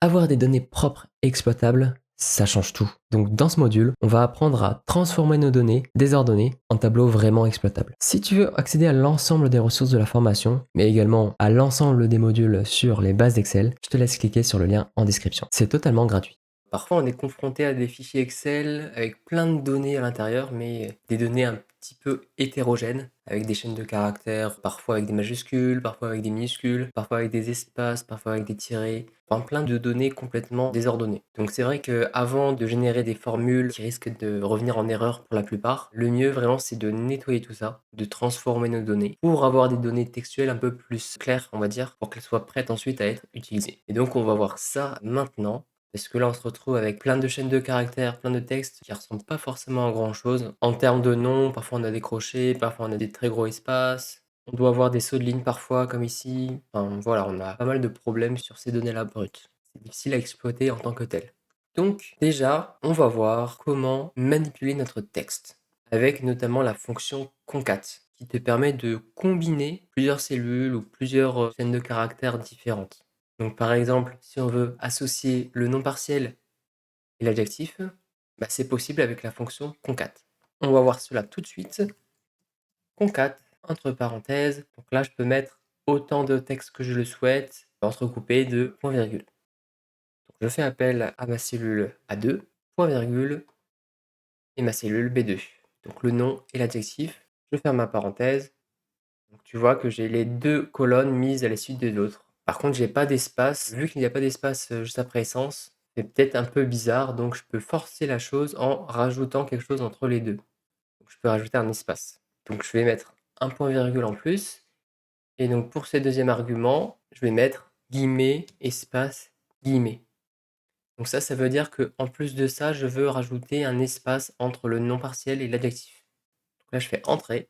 Avoir des données propres et exploitables, ça change tout. Donc dans ce module, on va apprendre à transformer nos données désordonnées en tableaux vraiment exploitables. Si tu veux accéder à l'ensemble des ressources de la formation, mais également à l'ensemble des modules sur les bases d'Excel, je te laisse cliquer sur le lien en description. C'est totalement gratuit. Parfois, on est confronté à des fichiers Excel avec plein de données à l'intérieur, mais des données un petit peu hétérogènes, avec des chaînes de caractères, parfois avec des majuscules, parfois avec des minuscules, parfois avec des espaces, parfois avec des tirés, enfin plein de données complètement désordonnées. Donc c'est vrai qu'avant de générer des formules qui risquent de revenir en erreur pour la plupart, le mieux vraiment c'est de nettoyer tout ça, de transformer nos données pour avoir des données textuelles un peu plus claires, on va dire, pour qu'elles soient prêtes ensuite à être utilisées. Et donc on va voir ça maintenant. Parce que là, on se retrouve avec plein de chaînes de caractères, plein de textes qui ressemblent pas forcément à grand chose. En termes de noms, parfois on a des crochets, parfois on a des très gros espaces. On doit avoir des sauts de ligne parfois, comme ici. Enfin, voilà, on a pas mal de problèmes sur ces données-là brutes. C'est difficile à exploiter en tant que tel. Donc, déjà, on va voir comment manipuler notre texte. Avec notamment la fonction concat, qui te permet de combiner plusieurs cellules ou plusieurs chaînes de caractères différentes. Donc par exemple, si on veut associer le nom partiel et l'adjectif, bah, c'est possible avec la fonction concat. On va voir cela tout de suite. Concat, entre parenthèses, donc là je peux mettre autant de texte que je le souhaite, entrecoupé de point virgule. Donc je fais appel à ma cellule A2, point virgule, et ma cellule B2. Donc le nom et l'adjectif. Je ferme ma parenthèse. Donc tu vois que j'ai les deux colonnes mises à la suite de l'autre. Par contre, j'ai pas d'espace. Vu qu'il n'y a pas d'espace juste après essence, c'est peut-être un peu bizarre, donc je peux forcer la chose en rajoutant quelque chose entre les deux. Donc je peux rajouter un espace. Donc je vais mettre un point virgule en plus. Et donc pour ce deuxième argument, je vais mettre guillemets, espace, guillemets. Donc ça veut dire que en plus de ça, je veux rajouter un espace entre le nom partiel et l'adjectif. Donc là, je fais entrer.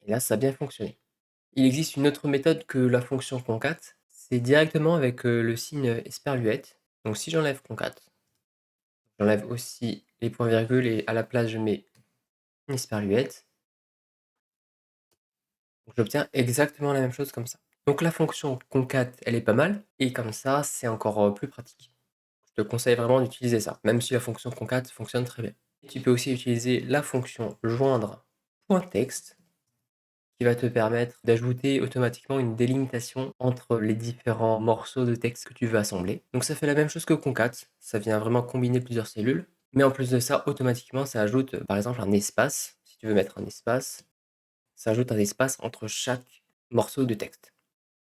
Et là, ça a bien fonctionné. Il existe une autre méthode que la fonction concat, c'est directement avec le signe esperluette. Donc si j'enlève concat, j'enlève aussi les points-virgules et à la place je mets une esperluette. Donc j'obtiens exactement la même chose comme ça. Donc la fonction concat, elle est pas mal, et comme ça, c'est encore plus pratique. Je te conseille vraiment d'utiliser ça, même si la fonction concat fonctionne très bien. Tu peux aussi utiliser la fonction joindre .text qui va te permettre d'ajouter automatiquement une délimitation entre les différents morceaux de texte que tu veux assembler. Donc ça fait la même chose que concat, ça vient vraiment combiner plusieurs cellules, mais en plus de ça, automatiquement, ça ajoute par exemple un espace. Si tu veux mettre un espace, ça ajoute un espace entre chaque morceau de texte.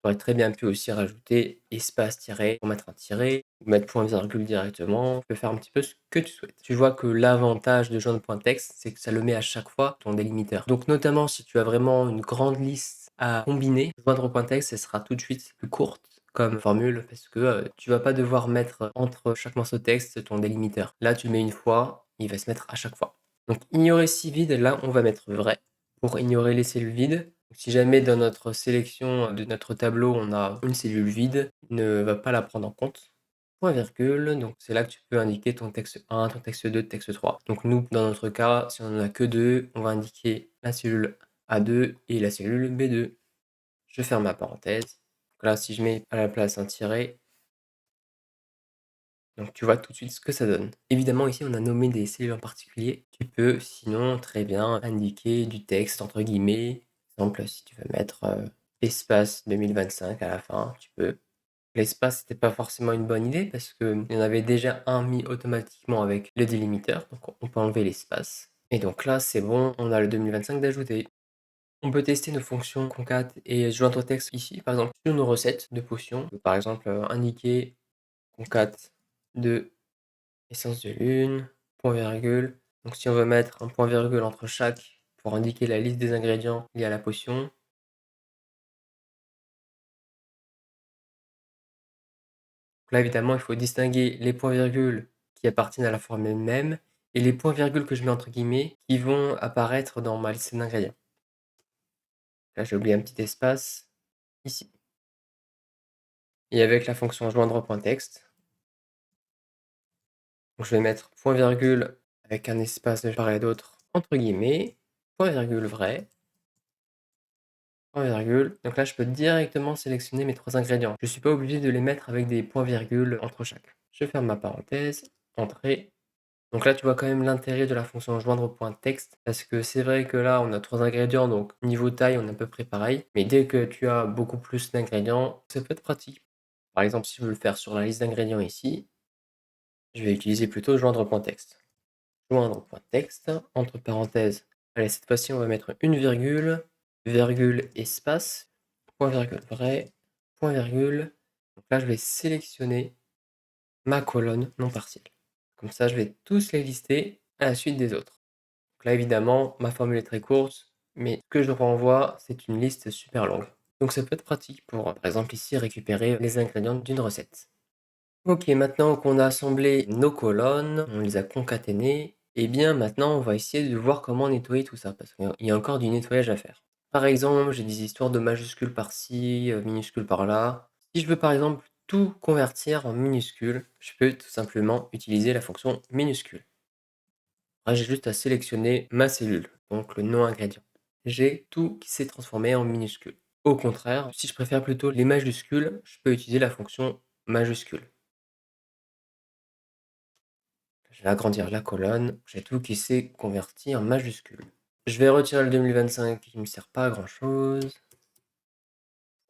Tu aurais très bien pu aussi rajouter espace-tiret pour mettre un tiret, ou mettre point-virgule directement. Tu peux faire un petit peu ce que tu souhaites. Tu vois que l'avantage de joindre point texte, c'est que ça le met à chaque fois ton délimiteur. Donc notamment si tu as vraiment une grande liste à combiner, joindre point texte, elle sera tout de suite plus courte comme formule parce que tu vas pas devoir mettre entre chaque morceau de texte ton délimiteur. Là, tu le mets une fois, il va se mettre à chaque fois. Donc ignorer si vide, là, on va mettre vrai pour ignorer les cellules vides. Si jamais dans notre sélection de notre tableau, on a une cellule vide, ne va pas la prendre en compte. Point virgule, donc c'est là que tu peux indiquer ton texte 1, ton texte 2, texte 3. Donc nous, dans notre cas, si on n'en a que deux, on va indiquer la cellule A2 et la cellule B2. Je ferme ma parenthèse. Donc là, si je mets à la place un tiret, donc tu vois tout de suite ce que ça donne. Évidemment, ici, on a nommé des cellules en particulier. Tu peux sinon très bien indiquer du texte entre guillemets. Par exemple, si tu veux mettre espace 2025 à la fin, tu peux. L'espace, c'était pas forcément une bonne idée parce qu'il y en avait déjà un mis automatiquement avec le délimiteur. Donc on peut enlever l'espace. Et donc là, c'est bon, on a le 2025 d'ajouter. On peut tester nos fonctions concat et joindre texte ici, par exemple, sur nos recettes de potions. Par exemple, indiquer concat de essence de lune, point virgule. Donc si on veut mettre un point virgule entre chaque pour indiquer la liste des ingrédients liés à la potion. Donc là évidemment il faut distinguer les points virgules qui appartiennent à la formule même et les points virgules que je mets entre guillemets qui vont apparaître dans ma liste d'ingrédients. Là j'ai oublié un petit espace ici. Et avec la fonction joindre.text, donc je vais mettre point virgule avec un espace de part et d'autre entre guillemets, point virgule vrai, point virgule. Donc là, je peux directement sélectionner mes 3 ingrédients. Je ne suis pas obligé de les mettre avec des points virgules entre chaque. Je ferme ma parenthèse, entrée. Donc là, tu vois quand même l'intérêt de la fonction joindre au point texte, parce que c'est vrai que là, on a 3 ingrédients, donc niveau taille, on est à peu près pareil. Mais dès que tu as beaucoup plus d'ingrédients, ça peut être pratique. Par exemple, si je veux le faire sur la liste d'ingrédients ici, je vais utiliser plutôt joindre au point texte. Joindre au point texte, entre parenthèses. Allez, cette fois-ci, on va mettre une virgule, virgule, espace, point virgule vrai, point virgule. Donc là, je vais sélectionner ma colonne non partielle. Comme ça, je vais tous les lister à la suite des autres. Donc là, évidemment, ma formule est très courte, mais ce que je renvoie, c'est une liste super longue. Donc ça peut être pratique pour, par exemple, ici, récupérer les ingrédients d'une recette. Ok, maintenant qu'on a assemblé nos colonnes, on les a concaténées, et bien maintenant, on va essayer de voir comment nettoyer tout ça, parce qu'il y a encore du nettoyage à faire. Par exemple, j'ai des histoires de majuscules par-ci, minuscules par-là. Si je veux par exemple tout convertir en minuscules, je peux tout simplement utiliser la fonction minuscule. Là, j'ai juste à sélectionner ma cellule, donc le nom ingrédient. J'ai tout qui s'est transformé en minuscule. Au contraire, si je préfère plutôt les majuscules, je peux utiliser la fonction majuscule. Je vais agrandir la colonne, j'ai tout qui s'est converti en majuscule. Je vais retirer le 2025 qui ne me sert pas à grand chose.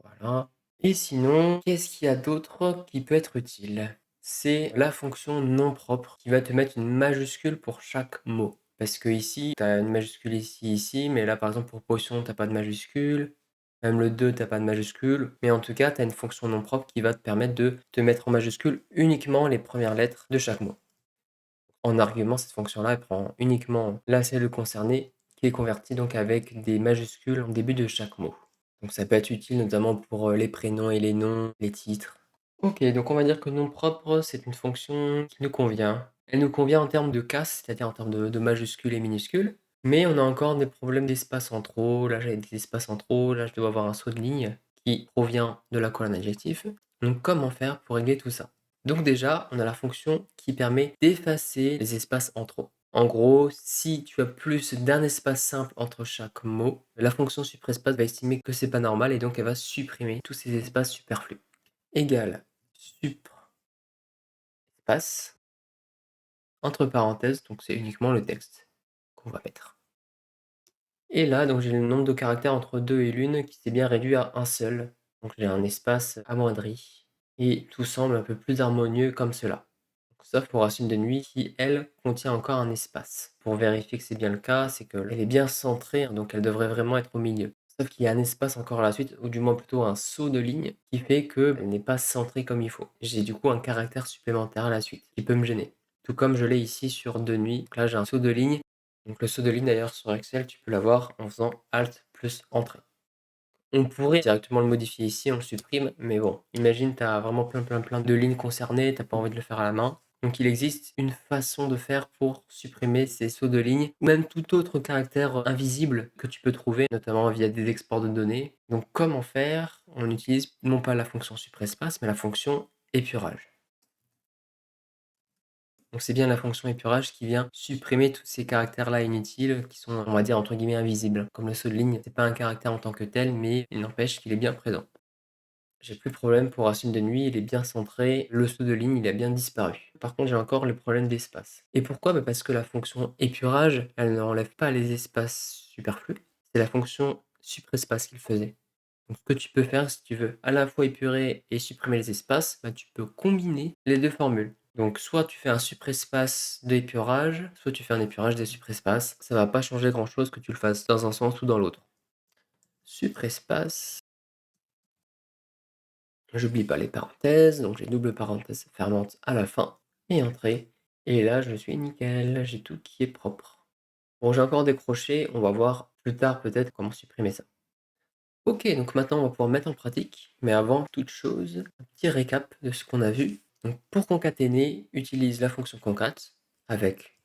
Voilà. Et sinon, qu'est-ce qu'il y a d'autre qui peut être utile? C'est la fonction non propre qui va te mettre une majuscule pour chaque mot. Parce que ici, tu as une majuscule ici, ici, mais là par exemple pour potion, tu n'as pas de majuscule. Même le 2, tu n'as pas de majuscule. Mais en tout cas, tu as une fonction non propre qui va te permettre de te mettre en majuscule uniquement les premières lettres de chaque mot. En argument, cette fonction-là, elle prend uniquement la cellule concernée qui est convertie donc avec des majuscules en début de chaque mot. Donc ça peut être utile notamment pour les prénoms et les noms, les titres. Ok, donc on va dire que nom propre, c'est une fonction qui nous convient. Elle nous convient en termes de casse, c'est-à-dire en termes de majuscules et minuscules. Mais on a encore des problèmes d'espace en trop. Là, j'ai des espaces en trop. Là, je dois avoir un saut de ligne qui provient de la colonne adjectif. Donc comment faire pour régler tout ça? Donc déjà, on a la fonction qui permet d'effacer les espaces en trop. En gros, si tu as plus d'un espace simple entre chaque mot, la fonction supprespace va estimer que c'est pas normal et donc elle va supprimer tous ces espaces superflus. Égal supprespace, entre parenthèses, donc c'est uniquement le texte qu'on va mettre. Et là, donc j'ai le nombre de caractères entre 2 et l'une qui s'est bien réduit à un seul. Donc j'ai un espace amoindri. Et tout semble un peu plus harmonieux comme cela. Sauf pour Racine de nuit qui, elle, contient encore un espace. Pour vérifier que c'est bien le cas, c'est qu'elle est bien centrée, donc elle devrait vraiment être au milieu. Sauf qu'il y a un espace encore à la suite, ou du moins plutôt un saut de ligne, qui fait qu'elle n'est pas centrée comme il faut. J'ai du coup un caractère supplémentaire à la suite, qui peut me gêner. Tout comme je l'ai ici sur de nuit. Donc là, j'ai un saut de ligne. Donc le saut de ligne, d'ailleurs, sur Excel, tu peux l'avoir en faisant Alt plus Entrée. On pourrait directement le modifier ici, on le supprime, mais bon, imagine tu as vraiment plein de lignes concernées, tu pas envie de le faire à la main. Donc il existe une façon de faire pour supprimer ces sauts de ligne, ou même tout autre caractère invisible que tu peux trouver, notamment via des exports de données. Donc comment faire? On utilise non pas la fonction supprespace, mais la fonction épurage. Donc c'est bien la fonction épurage qui vient supprimer tous ces caractères-là inutiles qui sont, on va dire, entre guillemets invisibles. Comme le saut de ligne, c'est pas un caractère en tant que tel, mais il n'empêche qu'il est bien présent. J'ai plus de problème pour Racine de nuit, il est bien centré, le saut de ligne, il a bien disparu. Par contre, j'ai encore le problème d'espace. Et pourquoi? Parce que la fonction épurage, elle n'enlève pas les espaces superflus. C'est la fonction supprespace qu'il faisait. Donc, ce que tu peux faire, si tu veux à la fois épurer et supprimer les espaces, tu peux combiner les deux formules. Donc, soit tu fais un supprespace d'épurage, soit tu fais un épurage des supprespaces. Ça va pas changer grand-chose que tu le fasses dans un sens ou dans l'autre. Supprespace. J'oublie pas les parenthèses, donc j'ai double parenthèse fermante à la fin et entrée. Et là, je suis nickel, j'ai tout qui est propre. Bon, j'ai encore des crochets, on va voir plus tard peut-être comment supprimer ça. Ok, donc maintenant on va pouvoir mettre en pratique, mais avant toute chose, un petit récap de ce qu'on a vu. Donc pour concaténer, utilise la fonction concat avec,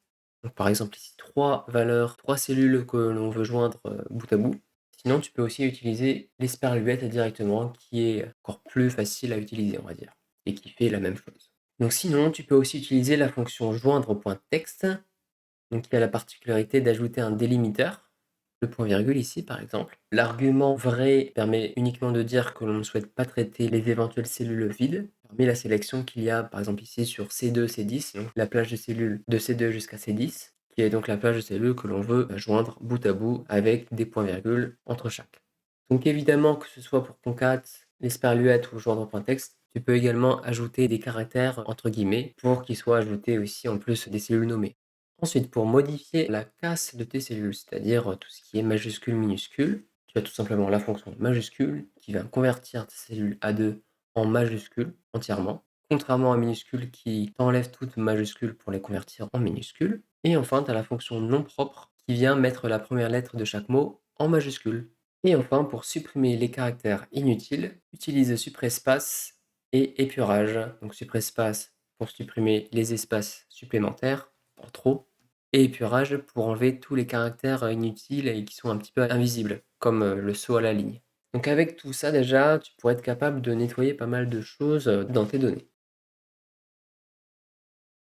donc par exemple ici, trois valeurs, trois cellules que l'on veut joindre bout à bout. Sinon, tu peux aussi utiliser l'esperluette directement, qui est encore plus facile à utiliser, on va dire, et qui fait la même chose. Donc sinon, tu peux aussi utiliser la fonction joindre au point texte, donc qui a la particularité d'ajouter un délimiteur. le point virgule ici par exemple. L'argument vrai permet uniquement de dire que l'on ne souhaite pas traiter les éventuelles cellules vides. Parmi la sélection qu'il y a par exemple ici sur C2, C10, donc la plage de cellules de C2 jusqu'à C10, qui est donc la plage de cellules que l'on veut joindre bout à bout avec des points-virgules entre chaque. Donc évidemment, que ce soit pour concat, l'esperluette ou joindre.txt, tu peux également ajouter des caractères entre guillemets pour qu'ils soient ajoutés aussi en plus des cellules nommées. Ensuite, pour modifier la casse de tes cellules, c'est-à-dire tout ce qui est majuscule, minuscule, tu as tout simplement la fonction majuscule qui va convertir tes cellules A2 en majuscules entièrement, contrairement à minuscule qui t'enlève toutes majuscules pour les convertir en minuscules. Et enfin, tu as la fonction non propre qui vient mettre la première lettre de chaque mot en majuscule. Et enfin, pour supprimer les caractères inutiles, utilise supprespace et épurage. Donc supprespace pour supprimer les espaces supplémentaires, en trop, et épurage pour enlever tous les caractères inutiles et qui sont un petit peu invisibles, comme le saut à la ligne. Donc avec tout ça déjà, tu pourrais être capable de nettoyer pas mal de choses dans tes données.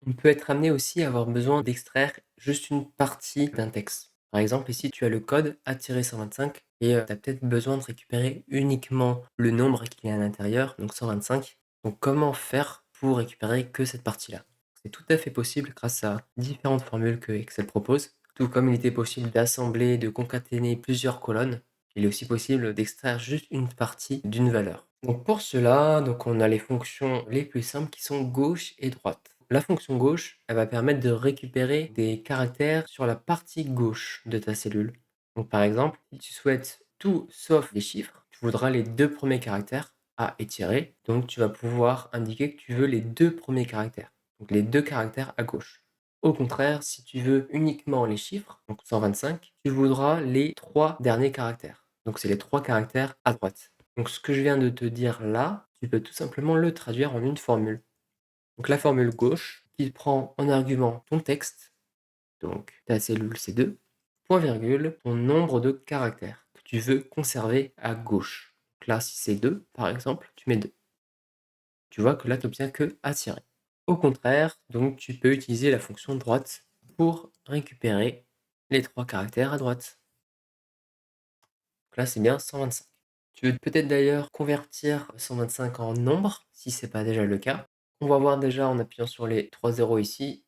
On peut être amené aussi à avoir besoin d'extraire juste une partie d'un texte. Par exemple, ici, tu as le code A-125 et tu as peut-être besoin de récupérer uniquement le nombre qui est à l'intérieur, donc 125. Donc, comment faire pour récupérer que cette partie-là? C'est tout à fait possible grâce à différentes formules que Excel propose. Tout comme il était possible d'assembler, de concaténer plusieurs colonnes, il est aussi possible d'extraire juste une partie d'une valeur. Donc pour cela, on a les fonctions les plus simples qui sont gauche et droite. La fonction gauche, elle va permettre de récupérer des caractères sur la partie gauche de ta cellule. Donc par exemple, si tu souhaites tout sauf les chiffres, tu voudras les deux premiers caractères, A et tiré. Donc tu vas pouvoir indiquer que tu veux les deux premiers caractères. Donc les deux caractères à gauche. Au contraire, si tu veux uniquement les chiffres, donc 125, tu voudras les trois derniers caractères. Donc c'est les trois caractères à droite. Donc ce que je viens de te dire là, tu peux tout simplement le traduire en une formule. Donc la formule gauche qui prend en argument ton texte, donc ta cellule C2, point virgule, ton nombre de caractères que tu veux conserver à gauche. Donc là, si c'est 2, par exemple, tu mets 2. Tu vois que là, tu n'obtiens que A tiré. Au contraire, donc tu peux utiliser la fonction droite pour récupérer les trois caractères à droite. Donc là, c'est bien 125. Tu veux peut-être d'ailleurs convertir 125 en nombre, si ce n'est pas déjà le cas. On va voir déjà en appuyant sur les 3 zéros ici,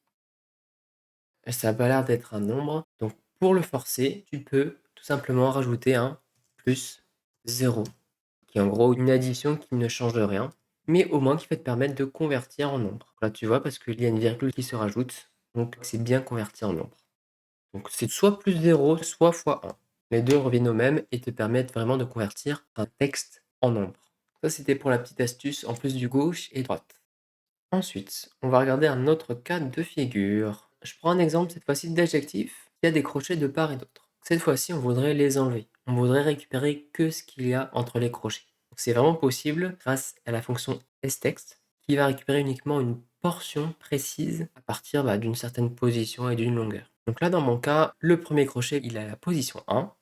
ça n'a pas l'air d'être un nombre. Donc pour le forcer, tu peux tout simplement rajouter un plus 0, qui est en gros une addition qui ne change rien, mais au moins qui va te permettre de convertir en nombre. Là tu vois, parce qu'il y a une virgule qui se rajoute, donc c'est bien converti en nombre. Donc c'est soit plus 0, soit fois 1. Les deux reviennent au même et te permettent vraiment de convertir un texte en nombre. Ça c'était pour la petite astuce en plus du gauche et droite. Ensuite, on va regarder un autre cas de figure. Je prends un exemple cette fois-ci d'adjectif qui a des crochets de part et d'autre. Cette fois-ci, on voudrait les enlever. On voudrait récupérer que ce qu'il y a entre les crochets. C'est vraiment possible grâce à la fonction stext qui va récupérer uniquement une portion précise à partir d'une certaine position et d'une longueur. Donc là, dans mon cas, le premier crochet, il est à la position 1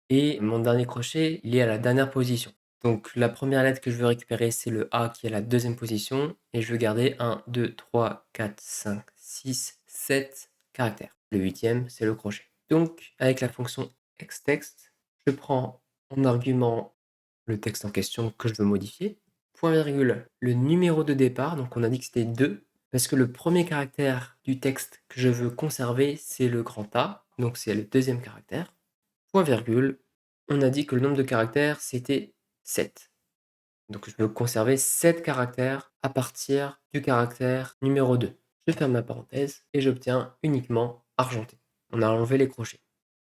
et mon dernier crochet, il est à la dernière position. Donc la première lettre que je veux récupérer, c'est le A qui est à la deuxième position. Et je veux garder 1, 2, 3, 4, 5, 6, 7 caractères. Le huitième, c'est le crochet. Donc avec la fonction xtext, je prends en argument le texte en question que je veux modifier. Point virgule, le numéro de départ, donc on a dit que c'était 2, parce que le premier caractère du texte que je veux conserver, c'est le grand A, donc c'est le deuxième caractère. Point virgule, on a dit que le nombre de caractères, c'était 7. Donc je veux conserver 7 caractères à partir du caractère numéro 2. Je ferme ma parenthèse et j'obtiens uniquement argenté. On a enlevé les crochets.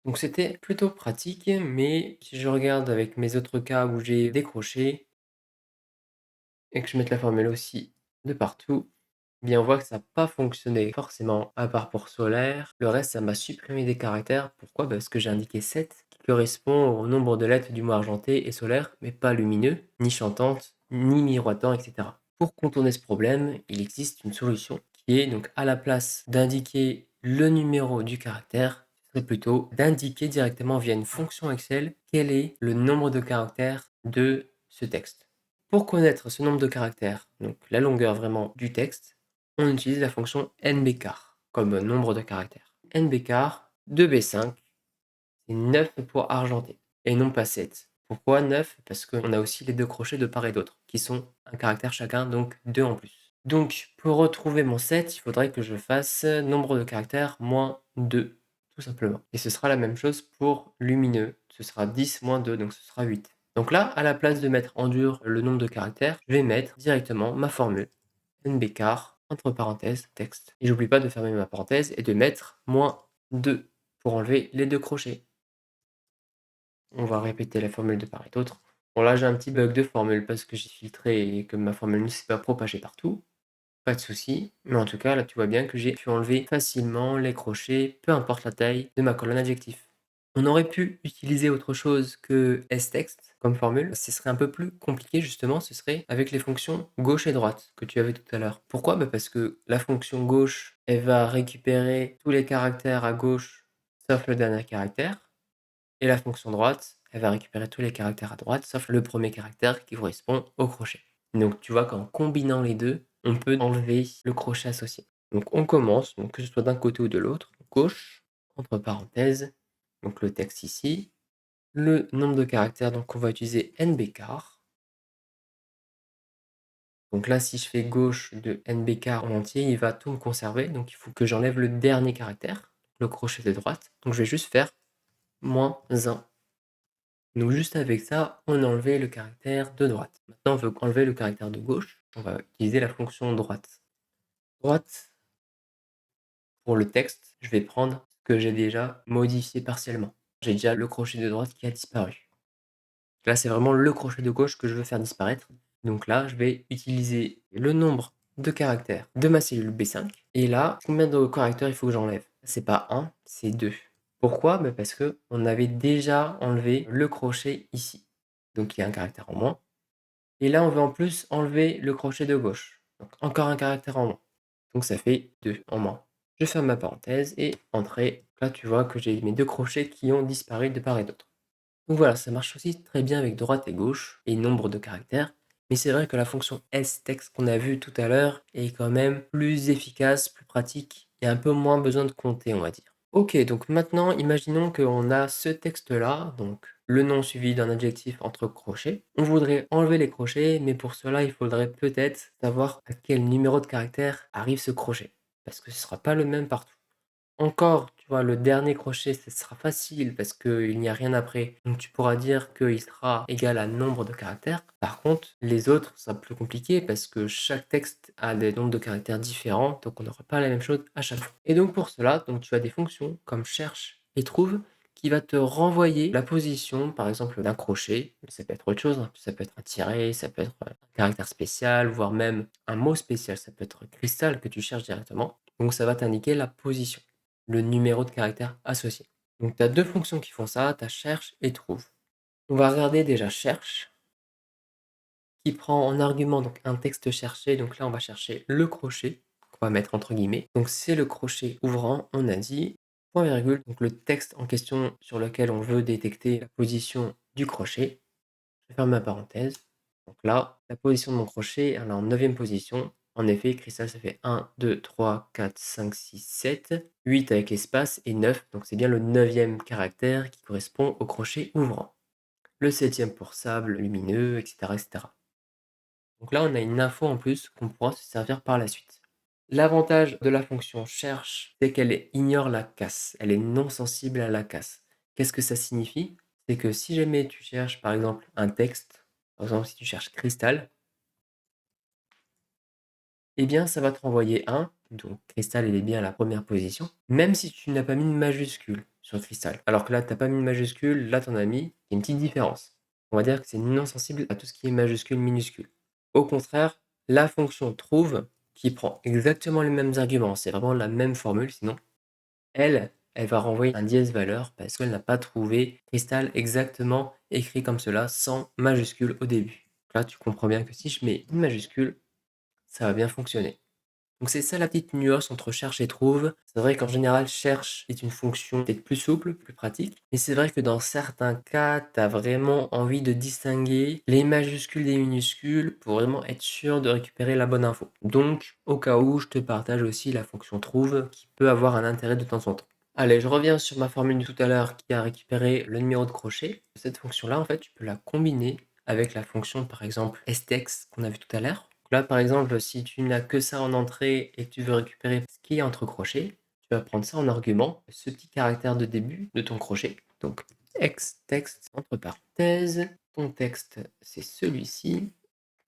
Donc c'était plutôt pratique, mais si je regarde avec mes autres cas où j'ai des crochets et que je mette la formule aussi de partout, eh bien on voit que ça n'a pas fonctionné forcément, à part pour solaire. Le reste, ça m'a supprimé des caractères. Pourquoi? Parce que j'ai indiqué 7, qui correspond au nombre de lettres du mot argenté et solaire, mais pas lumineux, ni chantante, ni miroitant, etc. Pour contourner ce problème, il existe une solution qui est donc à la place d'indiquer le numéro du caractère, ce serait plutôt d'indiquer directement via une fonction Excel quel est le nombre de caractères de ce texte. Pour connaître ce nombre de caractères, donc la longueur vraiment du texte, on utilise la fonction nbchar comme nombre de caractères. nbchar de B5, c'est 9 pour argenté et non pas 7. Pourquoi 9? Parce qu'on a aussi les 2 crochets de part et d'autre qui sont un caractère chacun, donc 2 en plus. Donc pour retrouver mon 7, il faudrait que je fasse nombre de caractères moins 2, tout simplement. Et ce sera la même chose pour lumineux. Ce sera 10 moins 2, donc ce sera 8. Donc là, à la place de mettre en dur le nombre de caractères, je vais mettre directement ma formule nbcar, entre parenthèses, texte. Et j'oublie pas de fermer ma parenthèse et de mettre moins 2 pour enlever les 2 crochets. On va répéter la formule de part et d'autre. Bon là j'ai un petit bug de formule parce que j'ai filtré et que ma formule ne s'est pas propagée partout. Pas de souci, mais en tout cas là tu vois bien que j'ai pu enlever facilement les crochets, peu importe la taille de ma colonne adjectif. On aurait pu utiliser autre chose que stext comme formule. Ce serait un peu plus compliqué justement, ce serait avec les fonctions gauche et droite que tu avais tout à l'heure. Pourquoi? Bah parce que la fonction gauche, elle va récupérer tous les caractères à gauche sauf le dernier caractère. Et la fonction droite, elle va récupérer tous les caractères à droite sauf le premier caractère qui correspond au crochet. Donc tu vois qu'en combinant les deux, on peut enlever le crochet associé. Donc on commence, donc que ce soit d'un côté ou de l'autre, gauche, entre parenthèses, donc le texte ici, le nombre de caractères, donc on va utiliser nbcar. Donc là, si je fais gauche de nbcar en entier, il va tout me conserver, donc il faut que j'enlève le dernier caractère, le crochet de droite. Donc je vais juste faire moins 1. Donc juste avec ça, on a enlevé le caractère de droite. Maintenant, on veut enlever le caractère de gauche. On va utiliser la fonction droite. Droite, pour le texte, je vais prendre ce que j'ai déjà modifié partiellement. J'ai déjà le crochet de droite qui a disparu. Là, c'est vraiment le crochet de gauche que je veux faire disparaître. Donc là, je vais utiliser le nombre de caractères de ma cellule B5. Et là, combien de caractères il faut que j'enlève? C'est pas 1, c'est 2. Pourquoi? Bah parce qu'on avait déjà enlevé le crochet ici. Donc il y a un caractère en moins. Et là, on veut en plus enlever le crochet de gauche. Donc encore un caractère en moins. Donc ça fait 2 en moins. Je ferme ma parenthèse et entrée. Là, tu vois que j'ai mes 2 crochets qui ont disparu de part et d'autre. Donc voilà, ça marche aussi très bien avec droite et gauche et nombre de caractères. Mais c'est vrai que la fonction stext qu'on a vue tout à l'heure est quand même plus efficace, plus pratique et un peu moins besoin de compter, on va dire. Ok, donc maintenant, imaginons qu'on a ce texte-là, donc le nom suivi d'un adjectif entre crochets. On voudrait enlever les crochets, mais pour cela, il faudrait peut-être savoir à quel numéro de caractère arrive ce crochet, parce que ce ne sera pas le même partout. Encore, tu vois, le dernier crochet, ce sera facile parce qu'il n'y a rien après. Donc tu pourras dire qu'il sera égal à nombre de caractères. Par contre, les autres, ça sera plus compliqué parce que chaque texte a des nombres de caractères différents, donc on n'aura pas la même chose à chaque fois. Et donc pour cela, donc tu as des fonctions comme cherche et trouve qui va te renvoyer la position, par exemple, d'un crochet. Ça peut être autre chose, hein. Ça peut être un tiret, ça peut être un caractère spécial, voire même un mot spécial. Ça peut être cristal que tu cherches directement. Donc ça va t'indiquer la position, le numéro de caractère associé. Donc tu as deux fonctions qui font ça, tu as cherche et trouve. On va regarder déjà cherche, qui prend en argument donc un texte cherché. Donc là, on va chercher le crochet, qu'on va mettre entre guillemets. Donc c'est le crochet ouvrant, on a dit, point virgule, donc le texte en question sur lequel on veut détecter la position du crochet. Je ferme ma parenthèse. Donc là, la position de mon crochet, elle est en 9e position. En effet, cristal, ça fait 1, 2, 3, 4, 5, 6, 7, 8 avec l'espace et 9. Donc c'est bien le 9e caractère qui correspond au crochet ouvrant. Le 7e pour sable, lumineux, etc., etc. Donc là, on a une info en plus qu'on pourra se servir par la suite. L'avantage de la fonction cherche, c'est qu'elle ignore la casse. Elle est non sensible à la casse. Qu'est-ce que ça signifie? C'est que si jamais tu cherches par exemple un texte, par exemple si tu cherches cristal, eh bien ça va te renvoyer un, donc cristal il est bien à la première position, même si tu n'as pas mis de majuscule sur cristal. Alors que là, tu n'as pas mis de majuscule, là tu en as mis, il y a une petite différence. On va dire que c'est non sensible à tout ce qui est majuscule, minuscule. Au contraire, la fonction trouve, qui prend exactement les mêmes arguments, c'est vraiment la même formule, sinon elle va renvoyer un dièse valeur parce qu'elle n'a pas trouvé cristal exactement écrit comme cela, sans majuscule au début. Là, tu comprends bien que si je mets une majuscule, ça va bien fonctionner. Donc c'est ça la petite nuance entre cherche et trouve. C'est vrai qu'en général, cherche est une fonction peut-être plus souple, plus pratique. Mais c'est vrai que dans certains cas, tu as vraiment envie de distinguer les majuscules des minuscules pour vraiment être sûr de récupérer la bonne info. Donc, au cas où, je te partage aussi la fonction trouve qui peut avoir un intérêt de temps en temps. Allez, je reviens sur ma formule de tout à l'heure qui a récupéré le numéro de crochet. Cette fonction-là, en fait, tu peux la combiner avec la fonction, par exemple, stx qu'on a vu tout à l'heure. Là, par exemple, si tu n'as que ça en entrée et que tu veux récupérer ce qui est entre crochets, tu vas prendre ça en argument, ce petit caractère de début de ton crochet. Donc, texte entre parenthèses, ton texte, c'est celui-ci,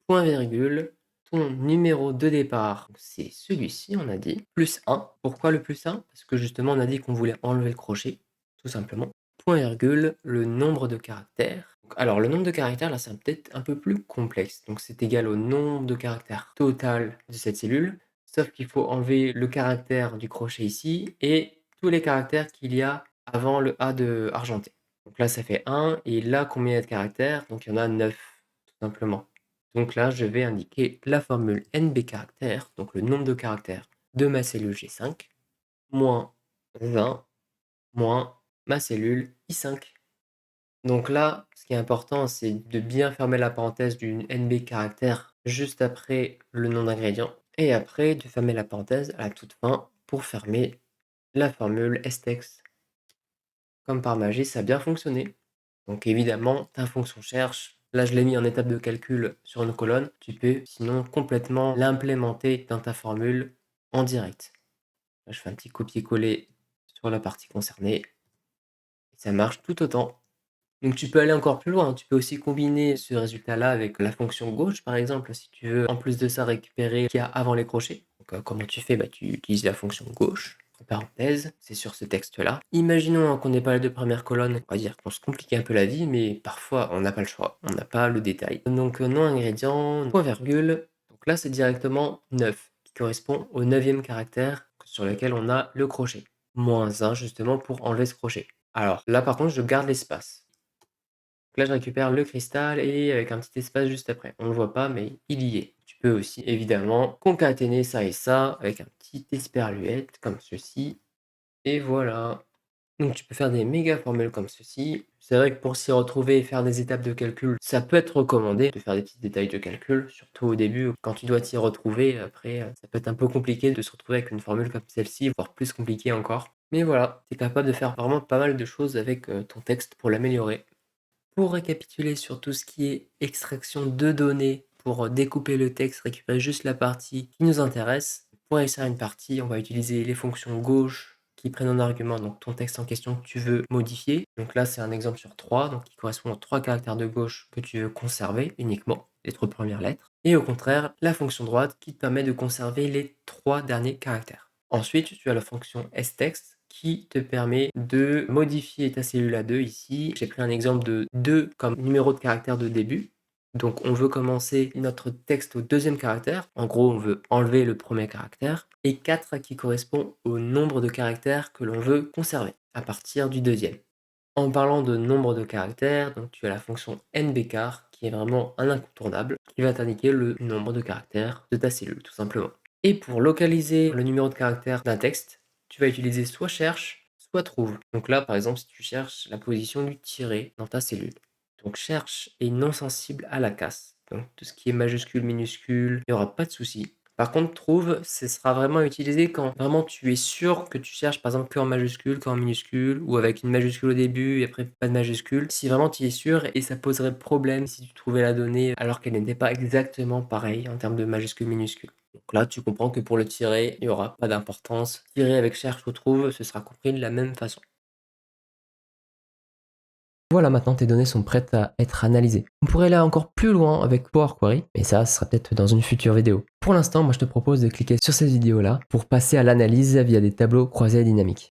point virgule, ton numéro de départ, c'est celui-ci, on a dit, plus 1. Pourquoi le plus 1? Parce que justement, on a dit qu'on voulait enlever le crochet, tout simplement. Point virgule, le nombre de caractères. Alors, le nombre de caractères, là, c'est peut-être un peu plus complexe. Donc, c'est égal au nombre de caractères total de cette cellule, sauf qu'il faut enlever le caractère du crochet ici et tous les caractères qu'il y a avant le A de argenté. Donc là, ça fait 1, et là, combien il y a de caractères? Donc, il y en a 9, tout simplement. Donc là, je vais indiquer la formule NB caractères, donc le nombre de caractères de ma cellule G5, moins 20, moins ma cellule I5. Donc là, ce qui est important, c'est de bien fermer la parenthèse du NB caractère juste après le nom d'ingrédient, et après de fermer la parenthèse à la toute fin pour fermer la formule STEX. Comme par magie, ça a bien fonctionné. Donc évidemment, ta fonction cherche, là je l'ai mis en étape de calcul sur une colonne, tu peux sinon complètement l'implémenter dans ta formule en direct. Là, je fais un petit copier-coller sur la partie concernée, et ça marche tout autant. Donc tu peux aller encore plus loin, tu peux aussi combiner ce résultat-là avec la fonction gauche par exemple, si tu veux en plus de ça récupérer ce qu'il y a avant les crochets. Donc comment tu fais? Tu utilises la fonction gauche, entre parenthèses, c'est sur ce texte-là. Imaginons qu'on n'ait pas les deux premières colonnes, on va dire qu'on se complique un peu la vie, mais parfois on n'a pas le choix, on n'a pas le détail. Donc nom ingrédient, point virgule, donc là c'est directement 9, qui correspond au 9e caractère sur lequel on a le crochet. Moins 1 justement pour enlever ce crochet. Alors là par contre je garde l'espace. Donc là, je récupère le cristal et avec un petit espace juste après. On ne le voit pas, mais il y est. Tu peux aussi, évidemment, concaténer ça et ça avec un petit esperluette comme ceci. Et voilà. Donc tu peux faire des méga formules comme ceci. C'est vrai que pour s'y retrouver et faire des étapes de calcul, ça peut être recommandé de faire des petits détails de calcul, surtout au début, quand tu dois t'y retrouver. Après, ça peut être un peu compliqué de se retrouver avec une formule comme celle-ci, voire plus compliqué encore. Mais voilà, tu es capable de faire vraiment pas mal de choses avec ton texte pour l'améliorer. Pour récapituler sur tout ce qui est extraction de données, pour découper le texte, récupérer juste la partie qui nous intéresse. Pour extraire une partie, on va utiliser les fonctions gauche qui prennent en argument donc ton texte en question que tu veux modifier. Donc là, c'est un exemple sur 3, donc qui correspond aux 3 caractères de gauche que tu veux conserver uniquement, les 3 premières lettres. Et au contraire, la fonction droite qui te permet de conserver les 3 derniers caractères. Ensuite, tu as la fonction sttext qui te permet de modifier ta cellule A2 ici. J'ai pris un exemple de 2 comme numéro de caractère de début. Donc on veut commencer notre texte au 2e caractère. En gros, on veut enlever le premier caractère. Et 4 qui correspond au nombre de caractères que l'on veut conserver à partir du 2e. En parlant de nombre de caractères, donc tu as la fonction nbcar qui est vraiment un incontournable, qui va t'indiquer le nombre de caractères de ta cellule, tout simplement. Et pour localiser le numéro de caractère d'un texte, tu vas utiliser soit cherche, soit trouve. Donc là, par exemple, si tu cherches la position du tiret dans ta cellule. Donc cherche est non sensible à la casse. Donc tout ce qui est majuscule, minuscule, il n'y aura pas de souci. Par contre, trouve, ce sera vraiment utilisé quand vraiment tu es sûr que tu cherches par exemple que en majuscule, qu'en minuscule, ou avec une majuscule au début et après pas de majuscule. Si vraiment tu es sûr, et ça poserait problème si tu trouvais la donnée alors qu'elle n'était pas exactement pareille en termes de majuscule, minuscule. Donc là, tu comprends que pour le tiret, il n'y aura pas d'importance. Tirer avec cherche ou trouve, ce sera compris de la même façon. Voilà, maintenant tes données sont prêtes à être analysées. On pourrait aller encore plus loin avec Power Query, mais ça, ce sera peut-être dans une future vidéo. Pour l'instant, moi je te propose de cliquer sur cette vidéo-là pour passer à l'analyse via des tableaux croisés dynamiques.